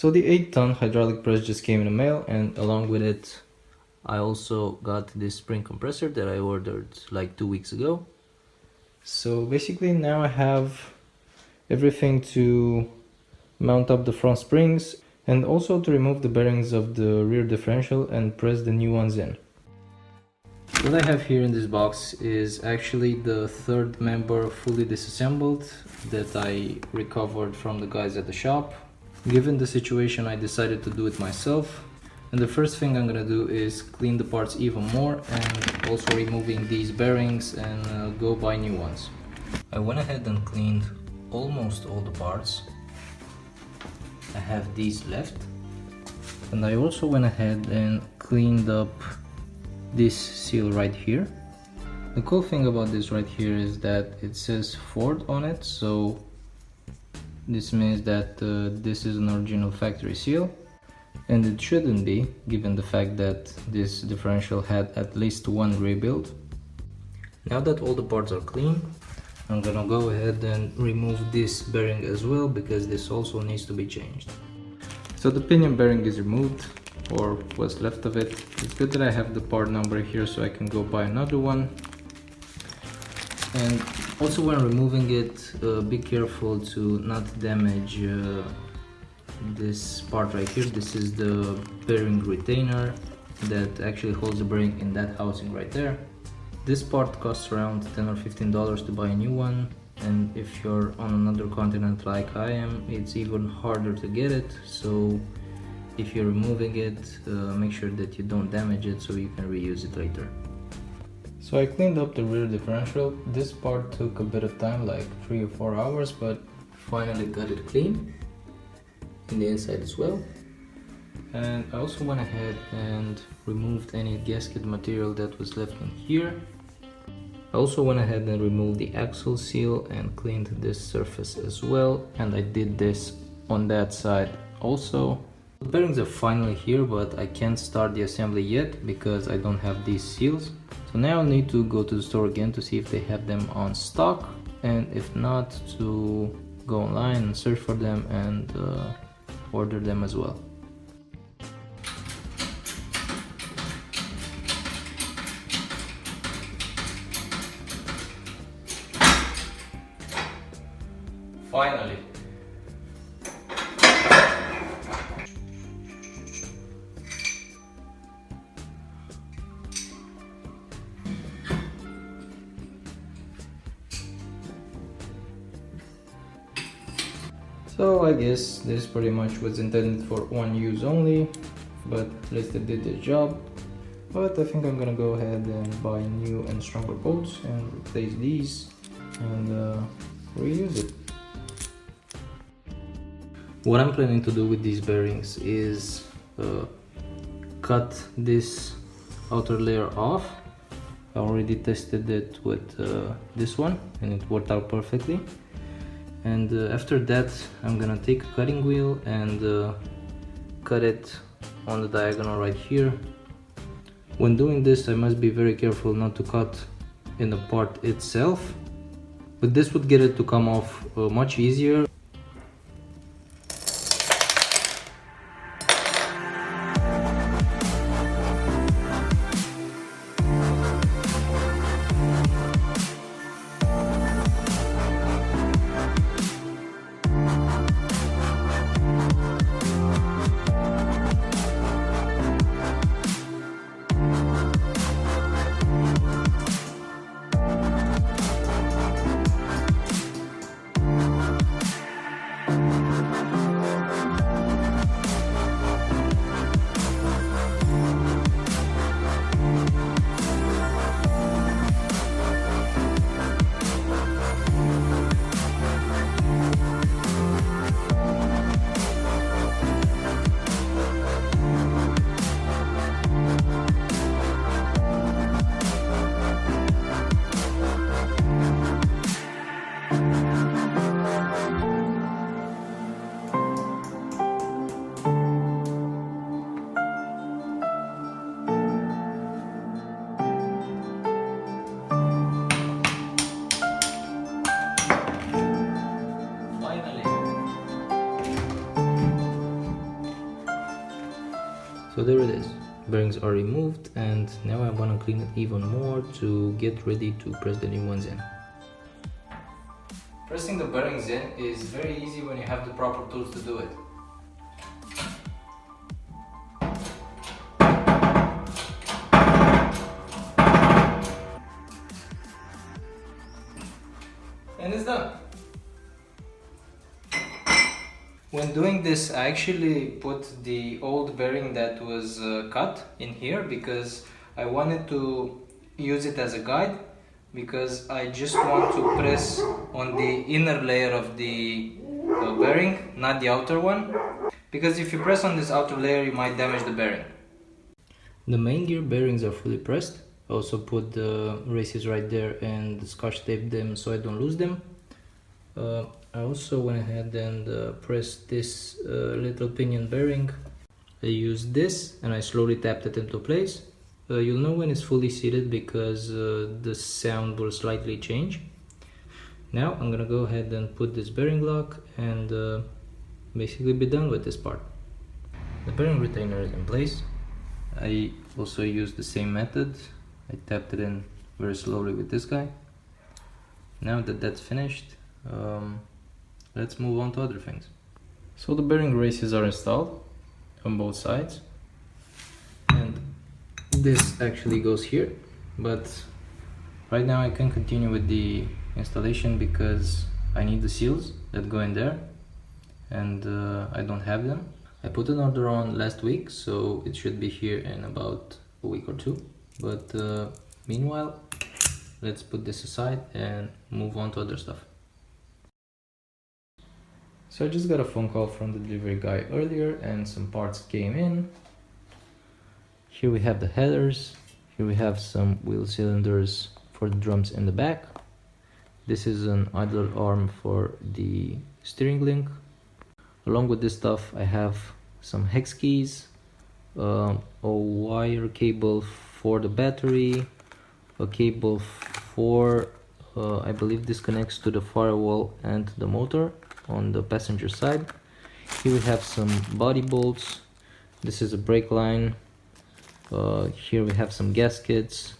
So the 8-ton hydraulic press just came in the mail, and along with it I also got this spring compressor that I ordered like 2 weeks ago. So basically now I have everything to mount up the front springs and also to remove the bearings of the rear differential and press the new ones in. What I have here in this box is actually the third member fully disassembled that I recovered from the guys at the shop. Given the situation, I decided to do it myself. And the first thing I'm gonna do is clean the parts even more and also removing these bearings and go buy new ones. I went ahead and cleaned almost all the parts. I have these left. And I also went ahead and cleaned up this seal right here. The cool thing about this right here is that it says Ford on it, so this means that this is an original factory seal, and it shouldn't be, given the fact that this differential had at least one rebuild. Now that all the parts are clean, I'm gonna go ahead and remove this bearing as well, because this also needs to be changed. So the pinion bearing is removed, or what's left of it. It's good that I have the part number here so I can go buy another one. And also when removing it, be careful to not damage this part right here. This is the bearing retainer that actually holds the bearing in that housing right there. This part costs around $10 or $15 to buy a new one, and if you're on another continent like I am, it's even harder to get it. So if you're removing it, make sure that you don't damage it so you can reuse it later. So I cleaned up the rear differential. This part took a bit of time, like 3 or 4 hours, but finally got it clean in the inside as well. And I also went ahead and removed any gasket material that was left in here. I also went ahead and removed the axle seal and cleaned this surface as well, and I did this on that side also. The bearings are finally here, but I can't start the assembly yet because I don't have these seals. So now I need to go to the store again to see if they have them on stock, and if not, to go online and search for them and order them as well. Finally. So I guess this pretty much was intended for one use only, but at least it did the job. But I think I'm gonna go ahead and buy new and stronger bolts and replace these and reuse it. What I'm planning to do with these bearings is cut this outer layer off. I already tested it with this one and it worked out perfectly. And after that, I'm gonna take a cutting wheel and cut it on the diagonal right here. When doing this, I must be very careful not to cut in the part itself, but this would get it to come off much easier. So there it is. Bearings are removed, and now I want to clean it even more to get ready to press the new ones in. Pressing the bearings in is very easy when you have the proper tools to do it. And it's done. When doing this, I actually put the old bearing that was cut in here because I wanted to use it as a guide, because I just want to press on the inner layer of the bearing, not the outer one, because if you press on this outer layer you might damage the bearing. The main gear bearings are fully pressed. I also put the races right there and scotch taped them so I don't lose them. I also went ahead and pressed this little pinion bearing. I used this and I slowly tapped it into place. You'll know when it's fully seated because the sound will slightly change. Now I'm gonna go ahead and put this bearing lock and basically be done with this part. The bearing retainer is in place. I also used the same method. I tapped it in very slowly with this guy. Now that that's finished, let's move on to other things. So the bearing races are installed on both sides, and this actually goes here, but right now I can continue with the installation because I need the seals that go in there, and I don't have them. I put an order on last week, so it should be here in about a week or two, but meanwhile let's put this aside and move on to other stuff. So I just got a phone call from the delivery guy earlier and some parts came in. Here we have the headers. Here we have some wheel cylinders for the drums in the back. This is an idler arm for the steering link. Along with this stuff I have some hex keys, a wire cable for the battery, a cable for I believe this connects to the firewall and the motor on the passenger side. Here we have some body bolts. This is a brake line. Here we have some gaskets.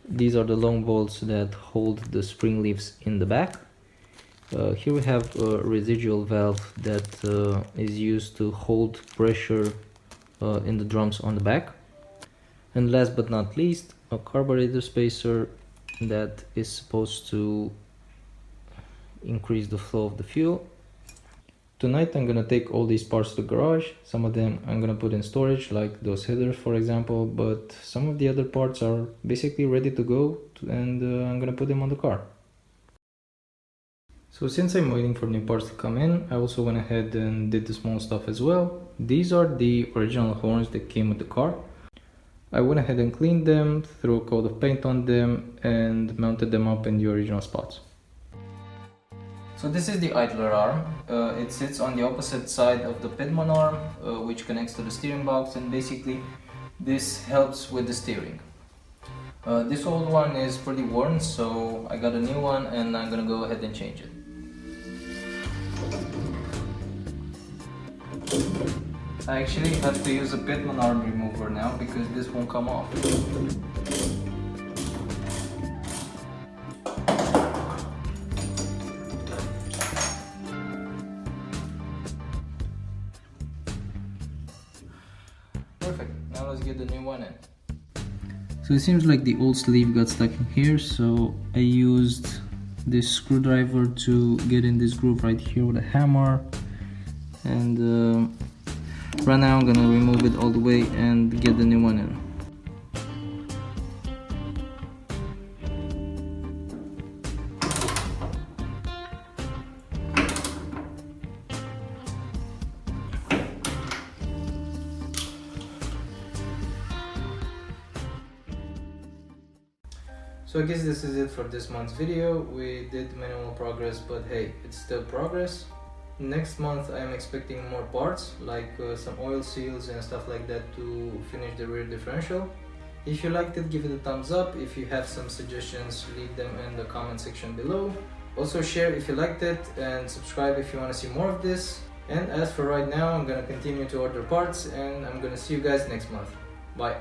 These are the long bolts that hold the spring leaves in the back. Here we have a residual valve that is used to hold pressure in the drums on the back. And last but not least, a carburetor spacer that is supposed to increase the flow of the fuel. Tonight I'm gonna take all these parts to the garage. Some of them I'm gonna put in storage, like those headers for example, but some of the other parts are basically ready to go and I'm gonna put them on the car. So since I'm waiting for new parts to come in, I also went ahead and did the small stuff as well. These are the original horns that came with the car. I went ahead and cleaned them, threw a coat of paint on them and mounted them up in the original spots. So this is the idler arm. It sits on the opposite side of the Pidman arm, which connects to the steering box, and basically this helps with the steering. This old one is pretty worn, so I got a new one and I'm gonna go ahead and change it. I actually have to use a Pidman arm remover now because this won't come off. Perfect, now let's get the new one in. So it seems like the old sleeve got stuck in here, so I used this screwdriver to get in this groove right here with a hammer, and right now I'm gonna remove it all the way and get the new one in. So I guess this is it for this month's video. We did minimal progress, but hey, it's still progress. Next month I'm expecting more parts, like some oil seals and stuff like that to finish the rear differential. If you liked it, give it a thumbs up. If you have some suggestions, leave them in the comment section below. Also share if you liked it and subscribe if you want to see more of this. And as for right now, I'm gonna continue to order parts, and I'm gonna see you guys next month. Bye.